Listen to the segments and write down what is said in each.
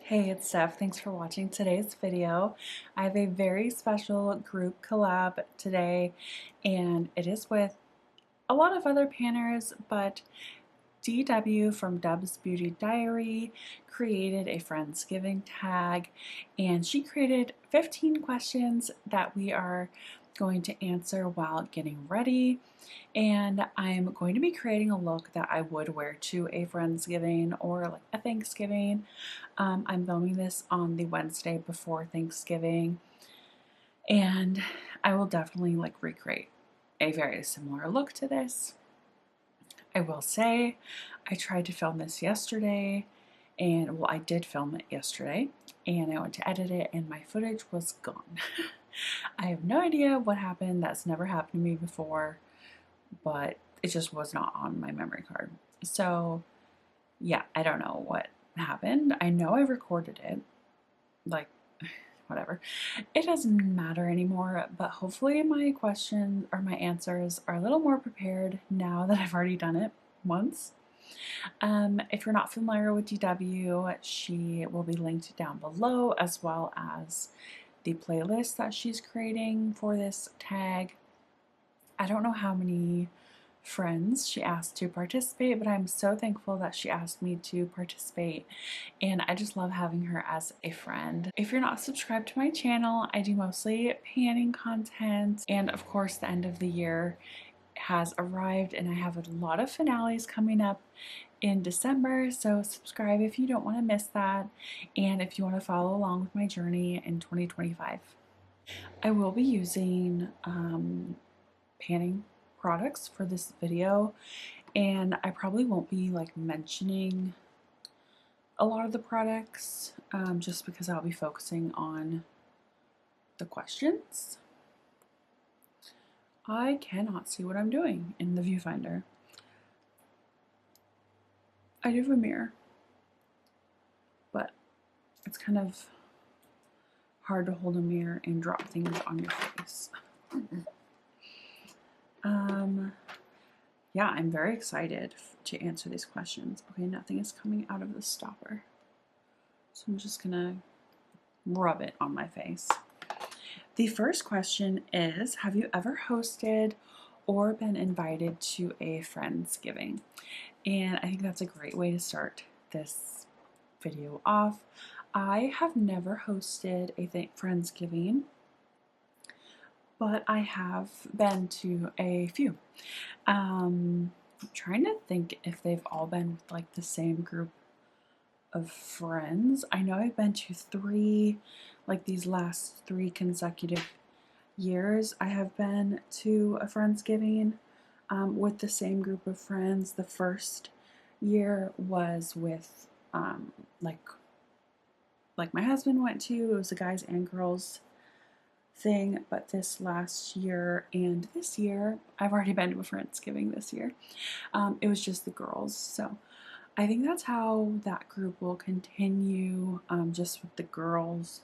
Hey, it's Steph. Thanks for watching today's video. I have a very special group collab today, and it is with a lot of other panners, but DW from Dub's Beauty Diary created a Friendsgiving tag, and she created 15 questions that we are going to answer while getting ready. And I'm going to be creating a look that I would wear to a Friendsgiving or like a Thanksgiving. I'm filming this on the Wednesday before Thanksgiving, and I will definitely like recreate a very similar look to this. I will say I tried to film this yesterday, and well, I did film it yesterday, and I went to edit it and my footage was gone. I have no idea what happened. That's never happened to me before, but it just was not on my memory card. So yeah, I don't know what happened. I know I recorded it, like whatever. It doesn't matter anymore, but hopefully my questions or my answers are a little more prepared now that I've already done it once. If you're not familiar with DW, she will be linked down below, as well as the playlist that she's creating for this tag. I don't know how many friends she asked to participate, but I'm so thankful that she asked me to participate, and I just love having her as a friend. If you're not subscribed to my channel, I do mostly panning content, and of course the end of the year has arrived and I have a lot of finales coming up in December, so subscribe if you don't want to miss that, and if you want to follow along with my journey in 2025. I will be using panning products for this video, and I probably won't be like mentioning a lot of the products just because I'll be focusing on the questions. I cannot see what I'm doing in the viewfinder. I do have a mirror, but it's kind of hard to hold a mirror and drop things on your face. Yeah, I'm very excited to answer these questions. Okay, nothing is coming out of the stopper, so I'm just gonna rub it on my face. The first question is, have you ever hosted or been invited to a Friendsgiving? And I think that's a great way to start this video off. I have never hosted a Friendsgiving, but I have been to a few. I'm trying to think if they've all been with like the same group of friends. I know I've been to three, like these last 3 consecutive years. I have been to a Friendsgiving with the same group of friends. The first year was with like my husband went to. It was a guys and girls thing, but this last year and this year, I've already been to a Friendsgiving this year. It was just the girls, so I think that's how that group will continue, just with the girls,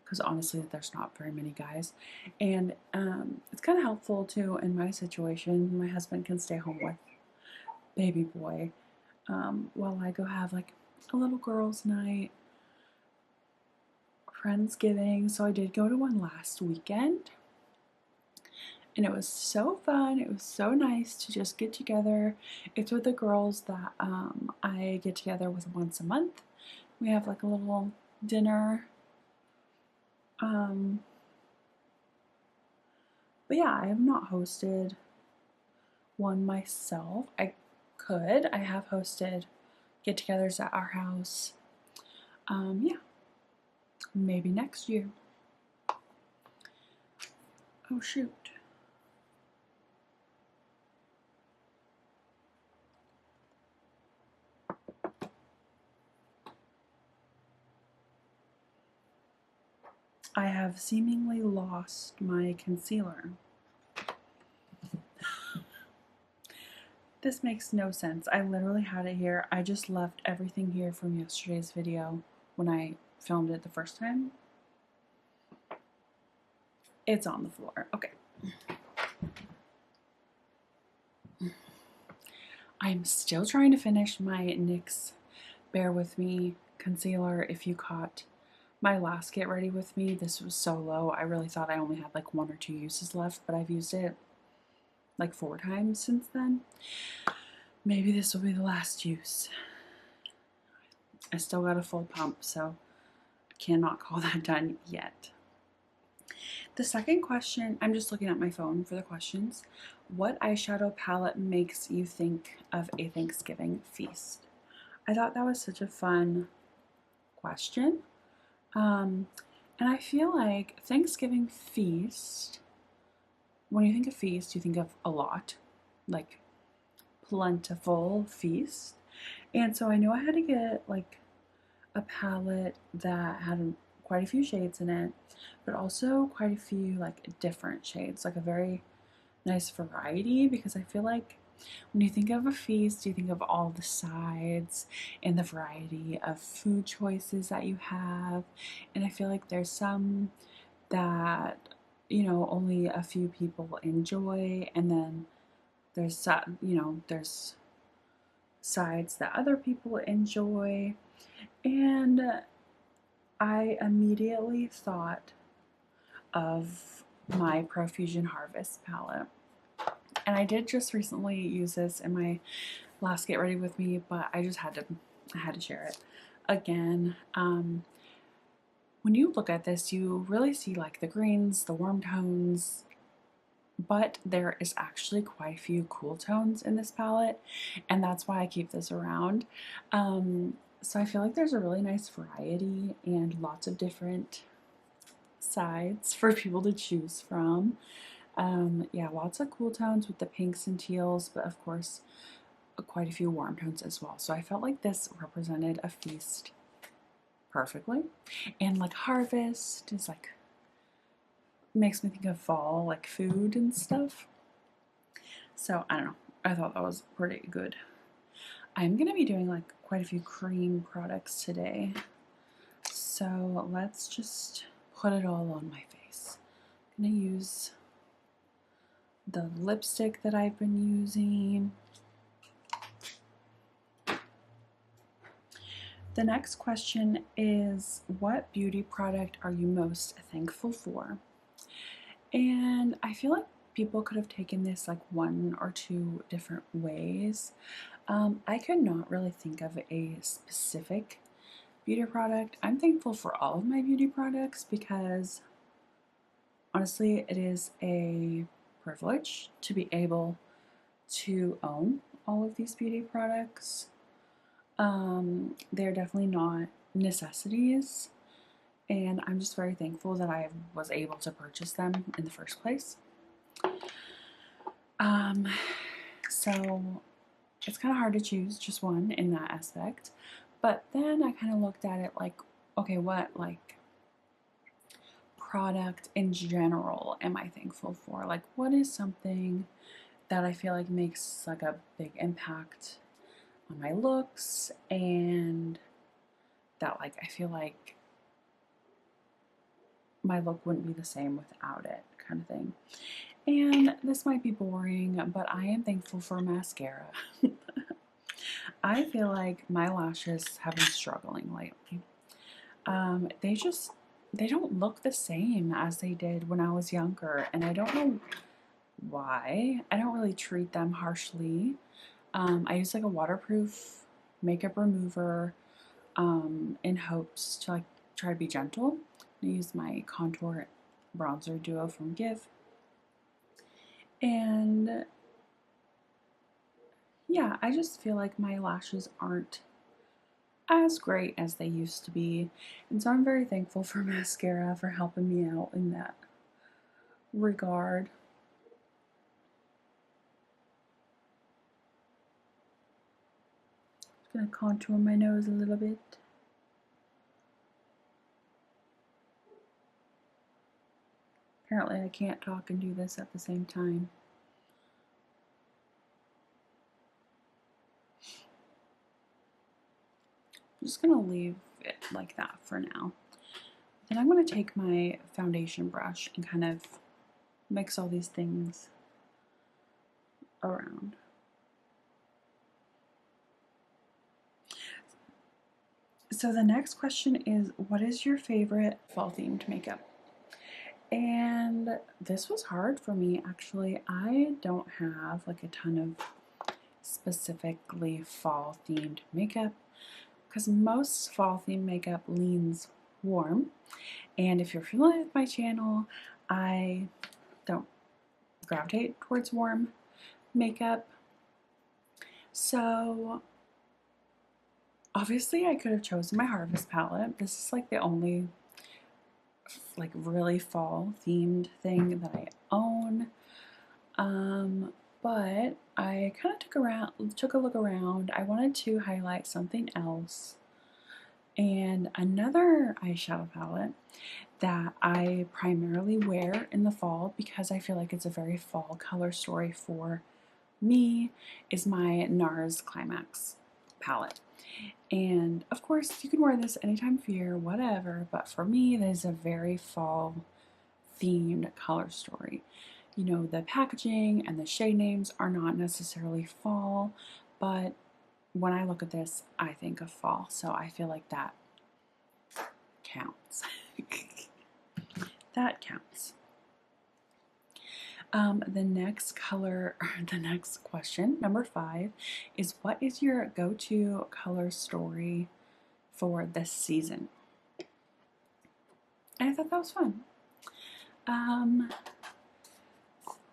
because honestly there's not very many guys, and it's kind of helpful too in my situation. My husband can stay home with baby boy while I go have like a little girls night, Friendsgiving. So I did go to one last weekend, and it was so fun. It was so nice to just get together. It's with the girls that I get together with once a month. We have like a little dinner. But yeah, I have not hosted one myself. I could. I have hosted get-togethers at our house. Yeah, maybe next year. Oh shoot. I have seemingly lost my concealer. This makes no sense. I literally had it here. I just left everything here from yesterday's video when I filmed it the first time. It's on the floor. Okay. I'm still trying to finish my NYX Bear With Me concealer. If you caught my last Get Ready With Me, this was so low. I really thought I only had like 1 or 2 uses left, but I've used it like 4 times since then. Maybe this will be the last use. I still got a full pump, so I cannot call that done yet. The second question, I'm just looking at my phone for the questions. What eyeshadow palette makes you think of a Thanksgiving feast? I thought that was such a fun question. And I feel like Thanksgiving feast, when you think of feast, you think of a lot, like plentiful feast. And so I knew I had to get like a palette that had quite a few shades in it, but also quite a few like different shades, like a very nice variety, because I feel like when you think of a feast, you think of all the sides and the variety of food choices that you have. And I feel like there's some that, you know, only a few people enjoy, and then there's, you know, there's sides that other people enjoy. And I immediately thought of my Profusion Harvest palette. And I did just recently use this in my last Get Ready With Me, but I had to share it again. When you look at this, you really see like the greens, the warm tones, but there is actually quite a few cool tones in this palette, and that's why I keep this around. So I feel like there's a really nice variety and lots of different sides for people to choose from. Yeah, lots of cool tones with the pinks and teals, but of course quite a few warm tones as well. So I felt like this represented a feast perfectly. And like harvest is like, makes me think of fall, like food and stuff. So I don't know, I thought that was pretty good. I'm gonna be doing like quite a few cream products today, so let's just put it all on my face. I'm gonna use the lipstick that I've been using. The next question is, what beauty product are you most thankful for? And I feel like people could have taken this like 1 or 2 different ways. I could not really think of a specific beauty product. I'm thankful for all of my beauty products because honestly, it is a privilege to be able to own all of these beauty products. They're definitely not necessities, and I'm just very thankful that I was able to purchase them in the first place. So it's kind of hard to choose just one in that aspect, but then I kind of looked at it like, okay, what like product in general am I thankful for? Like, what is something that I feel like makes like a big impact on my looks, and that like I feel like my look wouldn't be the same without it, kind of thing. And this might be boring, but I am thankful for mascara. I feel like my lashes have been struggling lately. They don't look the same as they did when I was younger, and I don't know why. I don't really treat them harshly. I use like a waterproof makeup remover in hopes to like try to be gentle. I use my contour bronzer duo from Give. And yeah, I just feel like my lashes aren't as great as they used to be. And so I'm very thankful for mascara for helping me out in that regard. Just gonna contour my nose a little bit. Apparently I can't talk and do this at the same time. I'm just gonna leave it like that for now. Then I'm gonna take my foundation brush and kind of mix all these things around. So the next question is, what is your favorite fall themed makeup? And this was hard for me actually. I don't have like a ton of specifically fall themed makeup because most fall themed makeup leans warm. And if you're familiar with my channel, I don't gravitate towards warm makeup. So obviously I could have chosen my Harvest palette. This is like the only like really fall themed thing that I own. But I kind of took a look around. I wanted to highlight something else. And another eyeshadow palette that I primarily wear in the fall because I feel like it's a very fall color story for me is my NARS Climax palette. And of course you can wear this anytime of year, whatever, but for me it is a very fall themed color story. You know, the packaging and the shade names are not necessarily fall, but when I look at this, I think of fall, so I feel like that counts. That counts. The next question, number 5, is what is your go-to color story for this season? And I thought that was fun.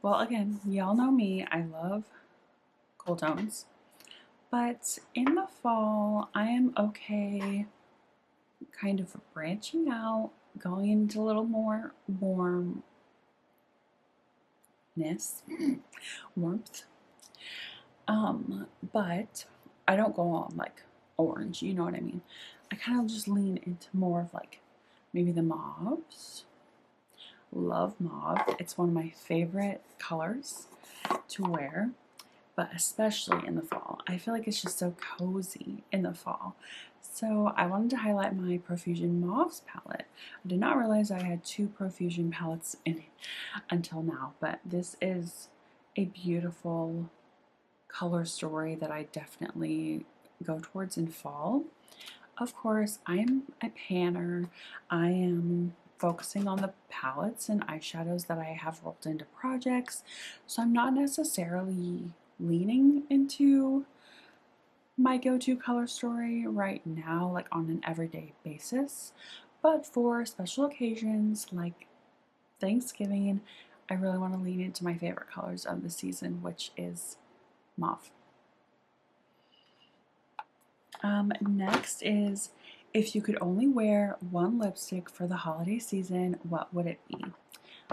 Well, again, y'all know me, I love cool tones, but in the fall, I am okay kind of branching out, going into a little more warmth. But I don't go on like orange, you know what I mean? I kind of just lean into more of like maybe the mauves. Love mauve. It's one of my favorite colors to wear, but especially in the fall. I feel like it's just so cozy in the fall. So I wanted to highlight my Profusion Mauves palette. I did not realize I had 2 Profusion palettes in it until now, but this is a beautiful color story that I definitely go towards in fall. Of course, I'm a panner. I am focusing on the palettes and eyeshadows that I have rolled into projects, so I'm not necessarily leaning into my go-to color story right now, like on an everyday basis, but for special occasions like Thanksgiving, I really want to lean into my favorite colors of the season, which is mauve. Next is, if you could only wear one lipstick for the holiday season, what would it be?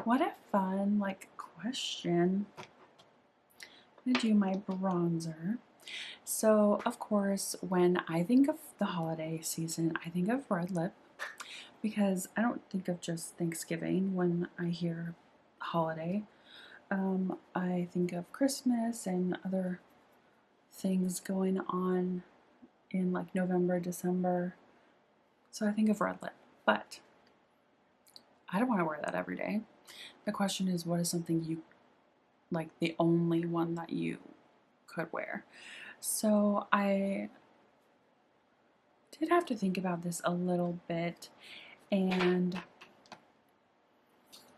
What a fun question. I'm gonna do my bronzer. So of course, when I think of the holiday season, I think of red lip because I don't think of just Thanksgiving when I hear holiday. I think of Christmas and other things going on in like November, December. So I think of red lip, but I don't want to wear that every day. The question is, what is something you like, the only one that you could wear? So I did have to think about this a little bit, and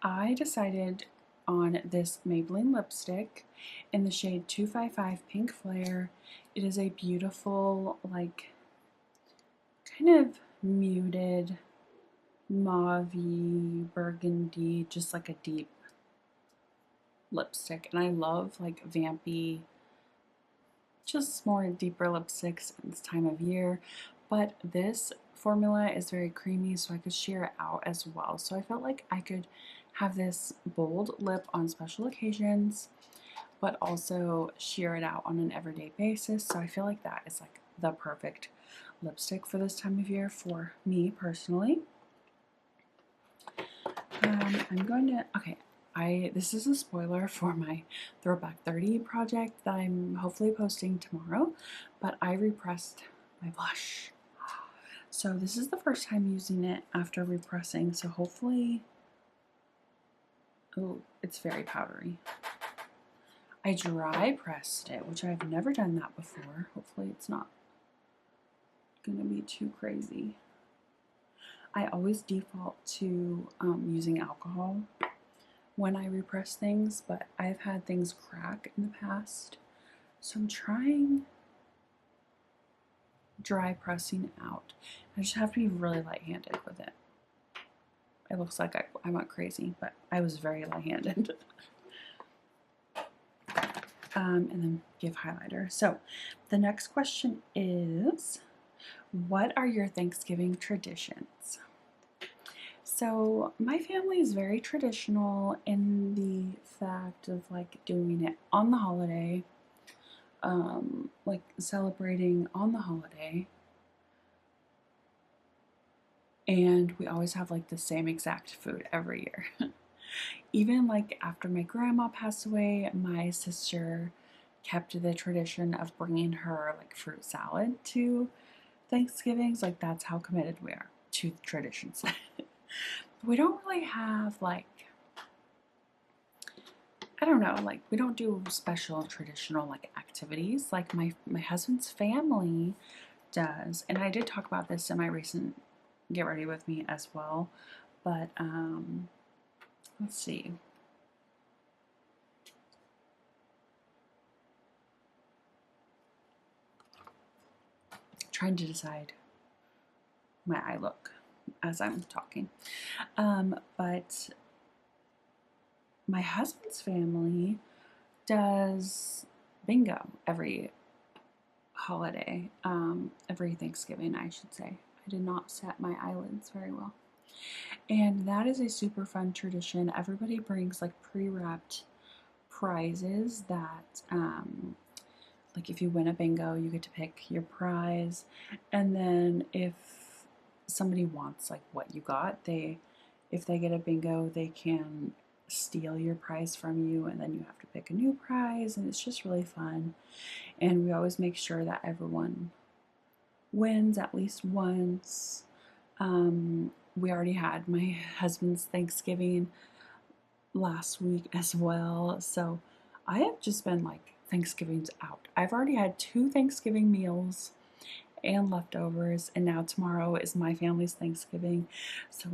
I decided on this Maybelline lipstick in the shade 255 Pink Flare. It is a beautiful, like, kind of muted mauve-y, burgundy, just like a deep lipstick. And I love like vampy, just more deeper lipsticks at this time of year. But this formula is very creamy, so I could sheer it out as well. So I felt like I could have this bold lip on special occasions, but also sheer it out on an everyday basis. So I feel like that is like the perfect lipstick for this time of year for me personally. I'm going to, okay, this is a spoiler for my Throwback 30 project that I'm hopefully posting tomorrow, but I repressed my blush. So this is the first time using it after repressing, so hopefully, oh, it's very powdery. I dry pressed it, which I've never done that before. Hopefully it's not gonna be too crazy. I always default to using alcohol when I repress things, but I've had things crack in the past. So I'm trying dry pressing out. I just have to be really light-handed with it. It looks like I went crazy, but I was very light-handed. And then give highlighter. So the next question is, what are your Thanksgiving traditions? So my family is very traditional in the fact of like doing it on the holiday, like celebrating on the holiday. And we always have like the same exact food every year. Even like after my grandma passed away, my sister kept the tradition of bringing her like fruit salad to Thanksgivings. Like that's how committed we are to the traditions. We don't really have like, I don't know, like we don't do special traditional like activities like my husband's family does. And I did talk about this in my recent Get Ready With Me as well. But let's see. Trying to decide my eye look as I'm talking. But my husband's family does bingo every holiday, every Thanksgiving, I should say. I did not set my eyelids very well. And that is a super fun tradition. Everybody brings like pre-wrapped prizes that, like if you win a bingo, you get to pick your prize. And then if somebody wants like what you got, if they get a bingo, they can steal your prize from you, and then you have to pick a new prize, and it's just really fun. And we always make sure that everyone wins at least once. We already had my husband's Thanksgiving last week as well, so I have just been like Thanksgiving's out. I've already had 2 Thanksgiving meals and leftovers, and now tomorrow is my family's Thanksgiving. So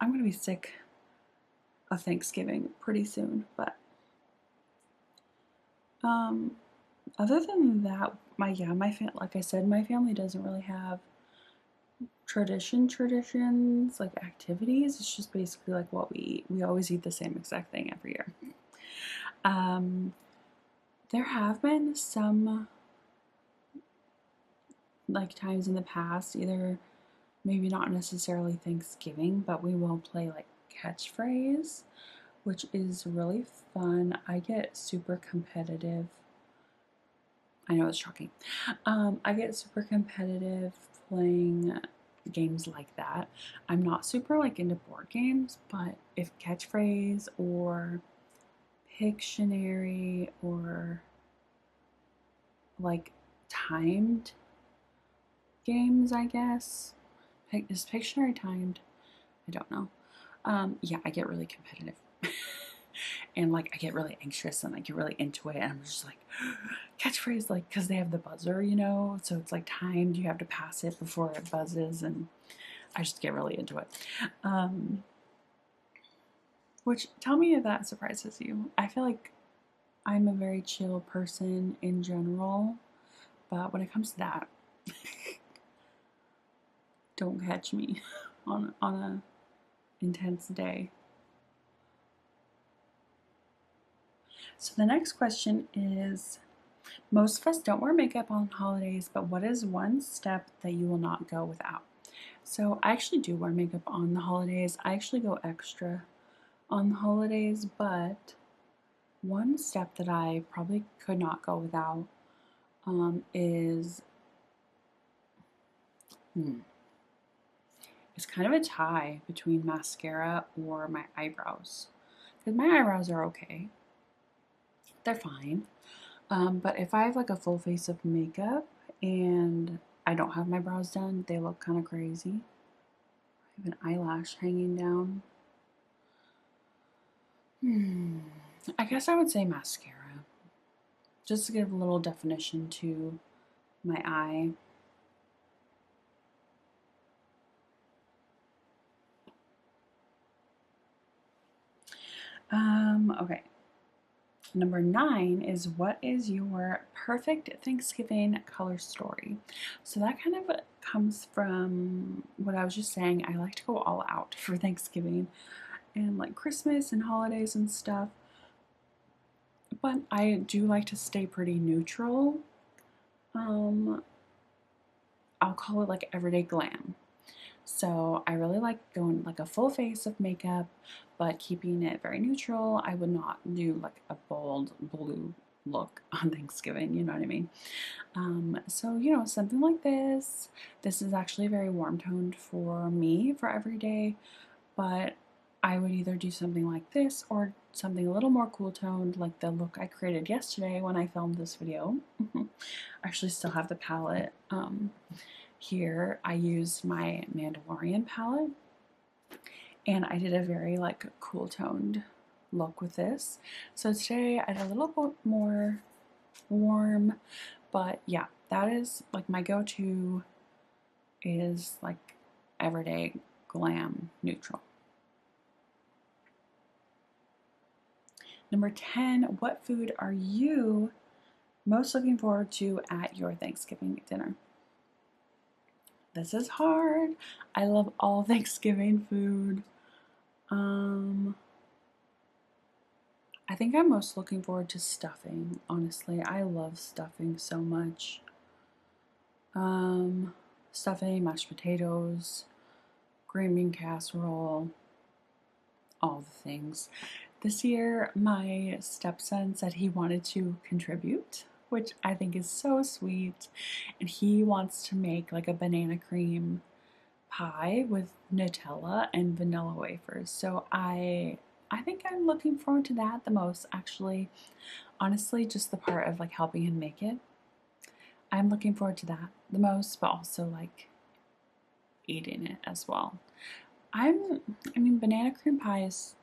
I'm gonna be sick of Thanksgiving pretty soon, but other than that, like I said, my family doesn't really have traditions like activities. It's just basically like what we eat. We always eat the same exact thing every year. There have been some like times in the past, either maybe not necessarily Thanksgiving, but we will play like catchphrase, which is really fun. I get super competitive. I know it's shocking. I get super competitive playing games like that. I'm not super like into board games, but if catchphrase or Pictionary or like timed games, I guess. Is Pictionary timed? I don't know. Yeah, I get really competitive. And like I get really anxious and I get really into it, and I'm just like catchphrase, like because they have the buzzer, you know, so it's like timed. You have to pass it before it buzzes, and I just get really into it. Which, tell me if that surprises you. I feel like I'm a very chill person in general, but when it comes to that, don't catch me on a intense day. So the next question is, most of us don't wear makeup on holidays, but what is one step that you will not go without? So I actually do wear makeup on the holidays. I actually go extra on the holidays, but one step that I probably could not go without is it's kind of a tie between mascara or my eyebrows. Because my eyebrows are okay. They're fine. But if I have like a full face of makeup and I don't have my brows done, they look kind of crazy. I have an eyelash hanging down. I guess I would say mascara. Just to give a little definition to my eye. Okay. Number 9 is, what is your perfect Thanksgiving color story? So that kind of comes from what I was just saying. I like to go all out for Thanksgiving and like Christmas and holidays and stuff. But I do like to stay pretty neutral. I'll call it like everyday glam. So I really like going like a full face of makeup, but keeping it very neutral. I would not do like a bold blue look on Thanksgiving, you know what I mean? So, you know, something like this. This is actually very warm toned for me for every day, but I would either do something like this or something a little more cool toned, like the look I created yesterday when I filmed this video. I actually still have the palette. Here I used my Mandalorian palette, and I did a very like cool toned look with this. So today I did a little bit more warm, but yeah, that is like my go-to is like everyday glam neutral. Number 10, what food are you most looking forward to at your Thanksgiving dinner? This is hard. I love all Thanksgiving food. I think I'm most looking forward to stuffing, honestly. I love stuffing so much. Stuffing, mashed potatoes, green bean casserole, all the things. This year, my stepson said he wanted to contribute, which I think is so sweet. And he wants to make like a banana cream pie with Nutella and vanilla wafers. So I think I'm looking forward to that the most, actually. Honestly, just the part of like helping him make it. I'm looking forward to that the most, but also like eating it as well. I mean, banana cream pie is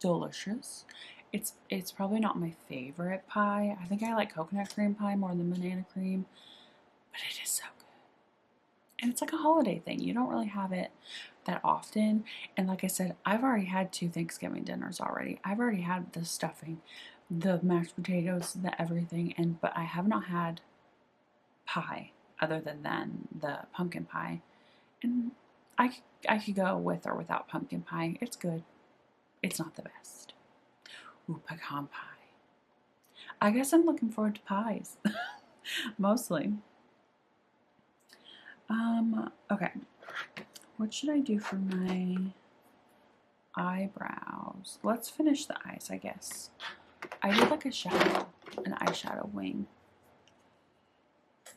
delicious. It's probably not my favorite pie. I think I like coconut cream pie more than banana cream, but it is so good. And it's like a holiday thing. You don't really have it that often. And like I said, I've already had 2 Thanksgiving dinners already. I've already had the stuffing, the mashed potatoes, the everything, but I have not had pie other than the pumpkin pie. And I could go with or without pumpkin pie. It's good. It's not the best. Ooh, pecan pie. I guess I'm looking forward to pies. Mostly. Okay. What should I do for my eyebrows? Let's finish the eyes, I guess. I did like a shadow, an eyeshadow wing.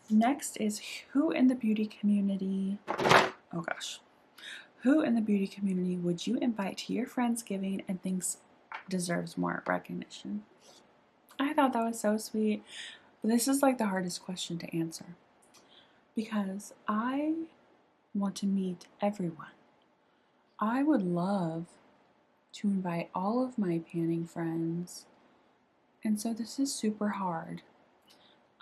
Next is, who in the beauty community, oh gosh, who in the beauty community would you invite to your Friendsgiving and thinks deserves more recognition? I thought that was so sweet. But this is like the hardest question to answer because I want to meet everyone. I would love to invite all of my panning friends, and so this is super hard.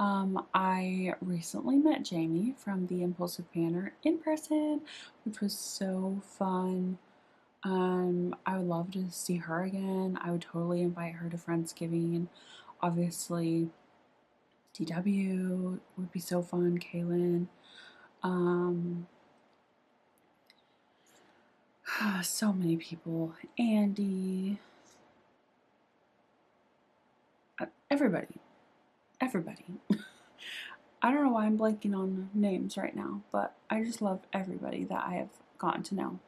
I recently met Jamie from the Impulsive Panner in person, which was so fun. I would love to see her again. I would totally invite her to Friendsgiving. Obviously, DW would be so fun, Kaylin. So many people. Andy. Everybody. Everybody. I don't know why I'm blanking on names right now, but I just love everybody that I have gotten to know.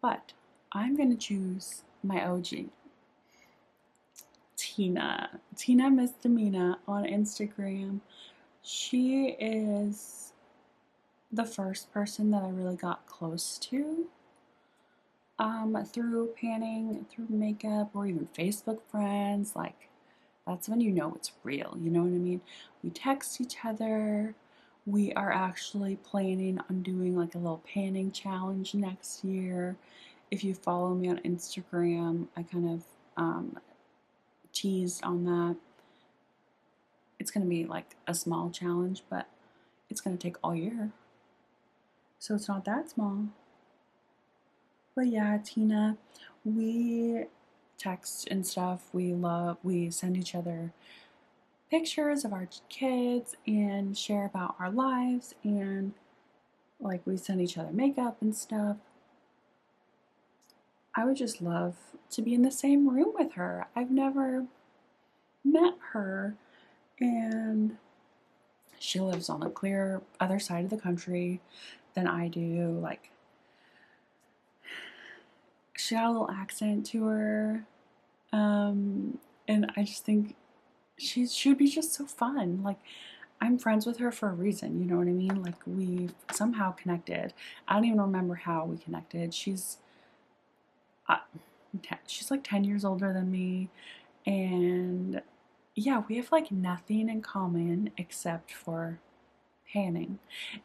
But I'm going to choose my OG, Tina. Tina Misdemeanor on Instagram. She is the first person that I really got close to through panning, through makeup, or even Facebook friends. Like, that's when you know it's real, you know what I mean? We text each other. We are actually planning on doing like a little panning challenge next year. If you follow me on Instagram, I kind of teased on that. It's going to be like a small challenge, but it's going to take all year. So it's not that small. But yeah, Tina, we text and stuff. We send each other pictures of our kids and share about our lives, and like we send each other makeup and stuff. I would just love to be in the same room with her. I've never met her, and she lives on the clear other side of the country than I do. Like, she got a little accent to her, and I just think she would be just so fun. Like, I'm friends with her for a reason, you know what I mean? Like, we've somehow connected. I don't even remember how we connected. Uh, she's like 10 years older than me, and yeah, we have like nothing in common except for panning,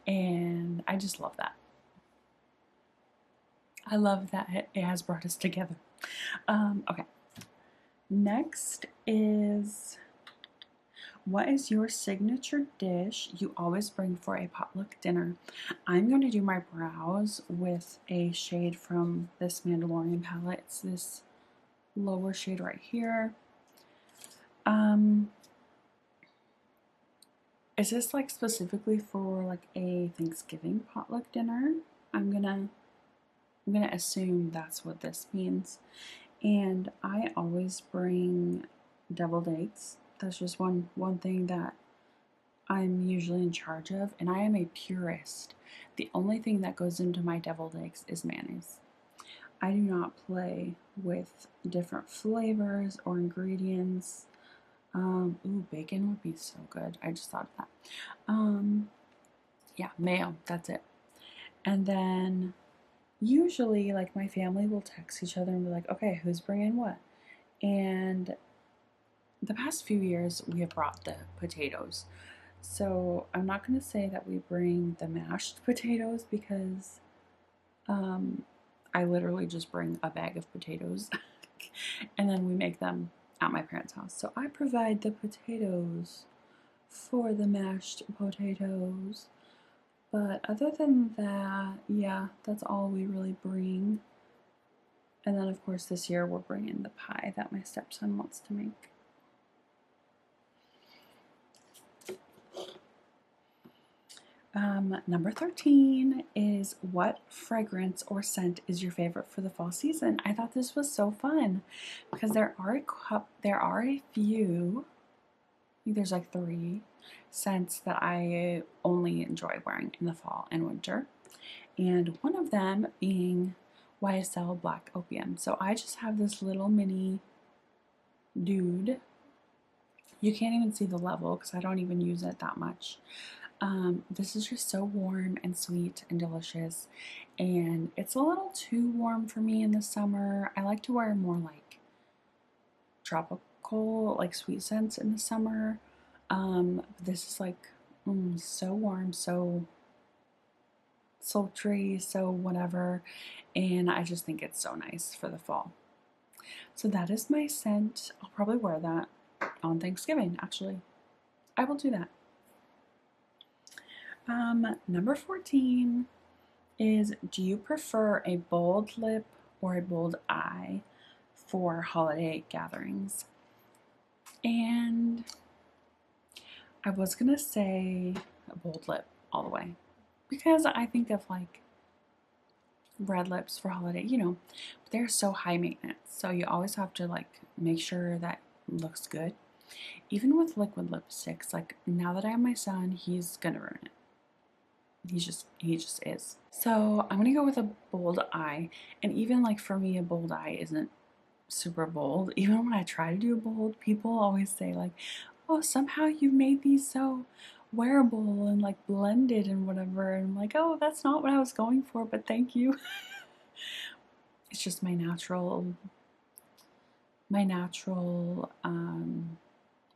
and I just love that. I love that it has brought us together. Okay, next is, what is your signature dish you always bring for a potluck dinner? I'm going to do my brows with a shade from this Mandalorian palette. It's this lower shade right here. Is this like specifically for like a Thanksgiving potluck dinner? I'm gonna assume that's what this means. And I always bring deviled eggs. That's just one thing that I'm usually in charge of, and I am a purist. The only thing that goes into my deviled eggs is mayonnaise. I do not play with different flavors or ingredients. Ooh, bacon would be so good. I just thought of that. Yeah, mayo, that's it. And then usually, like, my family will text each other and be like, okay, who's bringing what? And the past few years, we have brought the potatoes. So I'm not going to say that we bring the mashed potatoes because I literally just bring a bag of potatoes and then we make them at my parents' house. So I provide the potatoes for the mashed potatoes. But other than that, yeah, that's all we really bring. And then, of course, this year we're bringing the pie that my stepson wants to make. Number 13 is, what fragrance or scent is your favorite for the fall season? I thought this was so fun because there are a few, I think there's like 3 scents that I only enjoy wearing in the fall and winter. And one of them being YSL Black Opium. So I just have this little mini dude. You can't even see the level because I don't even use it that much. This is just so warm and sweet and delicious, and it's a little too warm for me in the summer. I like to wear more like tropical, like sweet scents in the summer. This is like so warm, so sultry, so whatever, and I just think it's so nice for the fall. So that is my scent. I'll probably wear that on Thanksgiving, actually. I will do that. Number 14 is, do you prefer a bold lip or a bold eye for holiday gatherings? And I was gonna say a bold lip all the way because I think of like red lips for holiday, you know, they're so high maintenance. So you always have to like make sure that it looks good. Even with liquid lipsticks, like now that I have my son, he's gonna ruin it. He just is. So I'm gonna go with a bold eye, and even like for me, a bold eye isn't super bold. Even when I try to do a bold, people always say like, "Oh, somehow you made these so wearable and like blended and whatever." And I'm like, "Oh, that's not what I was going for, but thank you." It's just my natural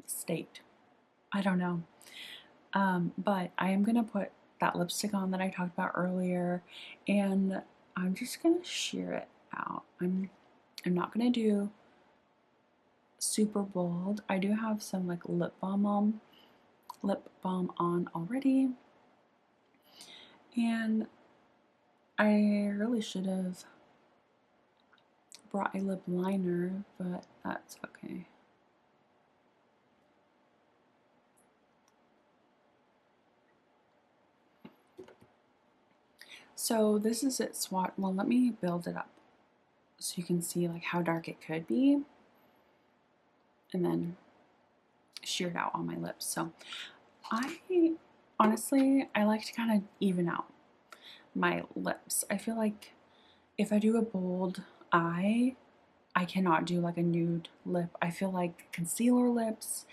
state. I don't know. But I am gonna put that lipstick on that I talked about earlier, and I'm just gonna sheer it out. I'm not gonna do super bold. I do have some like lip balm on already, And I really should have brought a lip liner, but that's okay. So this is it swatch. Well, let me build it up so you can see like how dark it could be, and then shear it out on my lips. So I honestly, I like to kind of even out my lips. I feel like if I do a bold eye, I cannot do like a nude lip. I feel like concealer lips,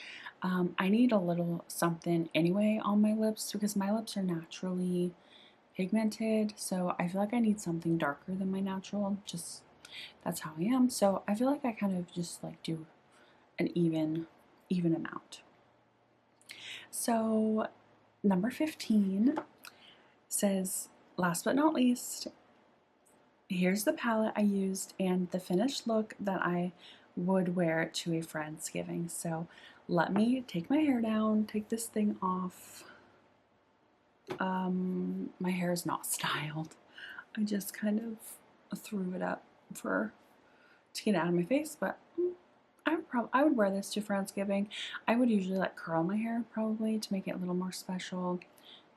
I need a little something anyway on my lips because my lips are naturally pigmented. So I feel like I need something darker than my natural. Just that's how I am. So I feel like I kind of just like do an even amount. So number 15 says, last but not least, here's the palette I used and the finished look that I would wear to a Friendsgiving. So let me take my hair down, take this thing off. My hair is not styled. I just kind of threw it up to get it out of my face, but I would wear this to Friendsgiving. I would usually like curl my hair probably to make it a little more special.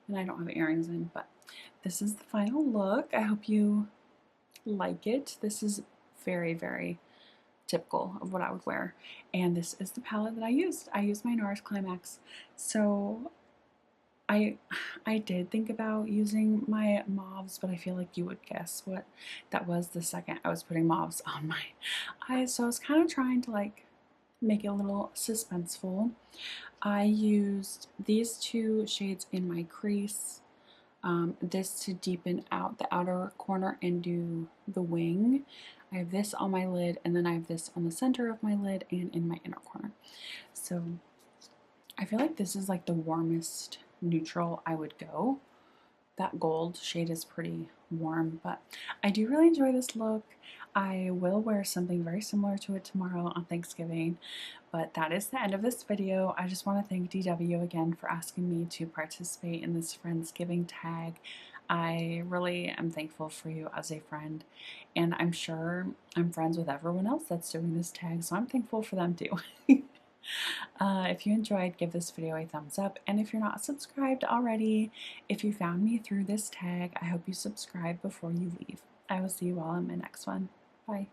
And I don't have earrings in, but this is the final look. I hope you like it. This is very, very typical of what I would wear. And this is the palette that I used. I used my NARS Climax. So I did think about using my mauves, but I feel like you would guess what that was the second I was putting mauves on my eyes. So I was kind of trying to like make it a little suspenseful. I used these two shades in my crease. This to deepen out the outer corner and do the wing. I have this on my lid, and then I have this on the center of my lid and in my inner corner. So I feel like this is like the warmest neutral I would go. That gold shade is pretty warm, but I do really enjoy this look. I will wear something very similar to it tomorrow on Thanksgiving, but that is the end of this video. I just want to thank DW again for asking me to participate in this Friendsgiving tag. I really am thankful for you as a friend, and I'm sure I'm friends with everyone else that's doing this tag, so I'm thankful for them too. If you enjoyed, give this video a thumbs up, and if you're not subscribed already, if you found me through this tag, I hope you subscribe before you leave. I will see you all in my next one. Bye.